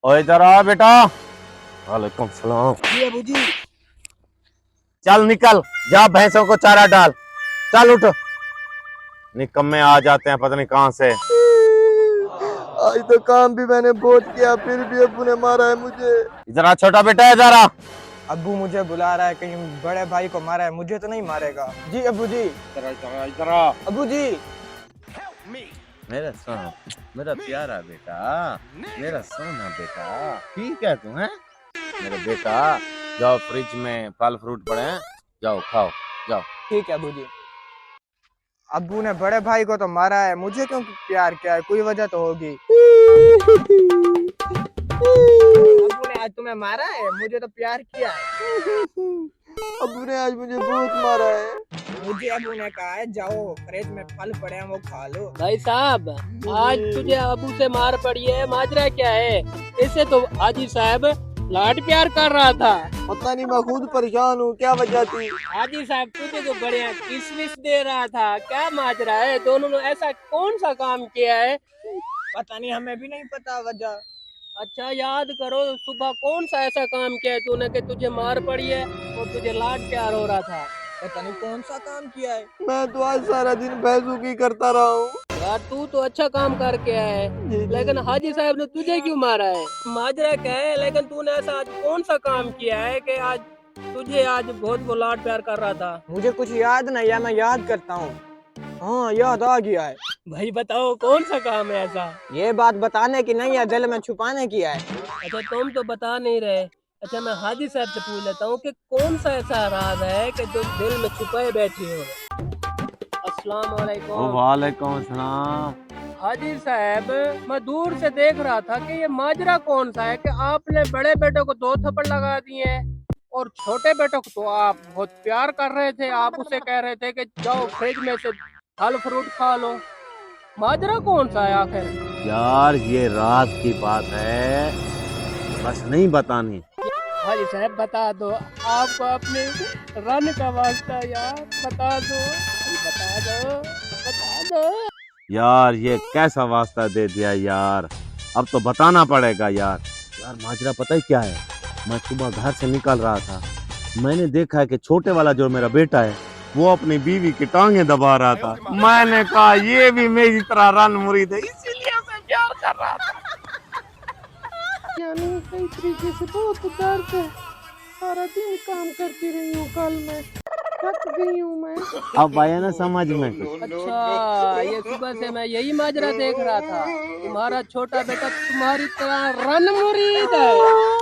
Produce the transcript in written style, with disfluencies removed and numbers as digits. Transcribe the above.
ओए इधर आ बेटा। वालेकुम सलाम। जी अबू जी। चल निकल, जा भैंसों को चारा डाल। चल उठ। निकम्मे आ जाते हैं पता नहीं कहाँ से। आज तो काम भी मैंने बहुत किया फिर भी अबू ने मारा है मुझे। इधर आ छोटा बेटा, इधर आ। अबू मुझे बुला रहा है, कहीं बड़े भाई को मारा है, मुझे तो नहीं मारेगा। जी अबू जी। इधर आ। अबू जी। मेरा सोना, मेरा प्यारा बेटा, मेरा सोना बेटा, ठीक है तू है मेरा बेटा। जाओ फ्रिज में फल फ्रूट पड़े हैं, जाओ खाओ, जाओ। ठीक है अबू जी। अबू ने बड़े भाई को तो मारा है, मुझे क्यों प्यार किया है, कोई वजह तो होगी। अबू ने आज तुम्हें मारा है, मुझे तो प्यार किया है। अबू ने आज मुझे बहुत मारा है। मुझे अबू ने कहा है जाओ फ्रिज में फल पड़े हैं वो खा लो। भाई साहब, आज तुझे अबू से मार पड़ी है, माजरा क्या है? इसे तो हाजी साहब लाड प्यार कर रहा था। पता नहीं, मैं खुद परेशान हूँ, क्या वजह थी। हाजी साहब तुझे तो बढ़िया किसमिस दे रहा था, क्या माजरा है? दोनों ने ऐसा कौन सा काम किया है? पता नहीं, हमें भी नहीं पता वजह। अच्छा याद करो, सुबह कौन सा ऐसा काम किया है तूने कि तुझे मार पड़ी है और तुझे लाड प्यार हो रहा था? पता नहीं कौन सा काम किया है। मैं तो आज सारा दिन भैंसों की करता रहा हूँ। यार तू तो अच्छा काम करके आया है, लेकिन हाजी साहब ने तुझे क्यों मारा है? माजरा क्या है? लेकिन तूने ऐसा आज कौन सा काम किया है कि आज तुझे आज बहुत वो लाड प्यार कर रहा था? मुझे कुछ याद नहीं है, मैं याद करता हूँ। हाँ याद आ गया है। भाई बताओ कौन सा काम है ऐसा? ये बात बताने की नहीं है, दिल में छुपाने की है। अच्छा तुम तो बता नहीं रहे। अच्छा मैं हाजी साहब से पूछ लेता हूँ कि कौन सा ऐसा राज है कि जो दिल में छुपाए बैठे हो? अस्सलाम वालेकुम। वालेकुम सलाम। हाजी साहब, मैं दूर से देख रहा था कि ये माजरा कौन सा है कि आपने बड़े बेटे को 2 थप्पड़ लगा दिए हैं और छोटे बेटे को तो आप बहुत प्यार कर रहे थे, आप उसे कह रहे थे कि जाओ फ्रिज में से फल फ्रूट खा लो। माजरा कौन सा है आखिर? यार ये रात की बात है, बस नहीं बतानी। हाजी साहब बता दो, आपको अपने रन का वास्ता यार बता दो, बता दो, बता दो। यार ये कैसा वास्ता दे दिया यार, अब तो बताना पड़ेगा यार। यार माजरा पता है क्या है, मैं सुबह घर से निकल रहा था, मैंने देखा है कि छोटे वाला जो मेरा बेटा है वो अपनी बीवी की टांगे दबा रहा था। मैंने कहा ये भी मेरी तरह रन मुरीद है, इसीलिए उसे प्यार कर रहा था। यानी कई तरीके से बहुत दर्द है, सारा दिन काम करती रही हूँ, कल मैं थक गई हूँ मैं। अब आया ना समझ में कुछ। अच्छा ये सुबह से मैं यही माजरा देख रहा था, तुम्हारा छोटा बेटा तुम्हारी तरह रन मुरीद है।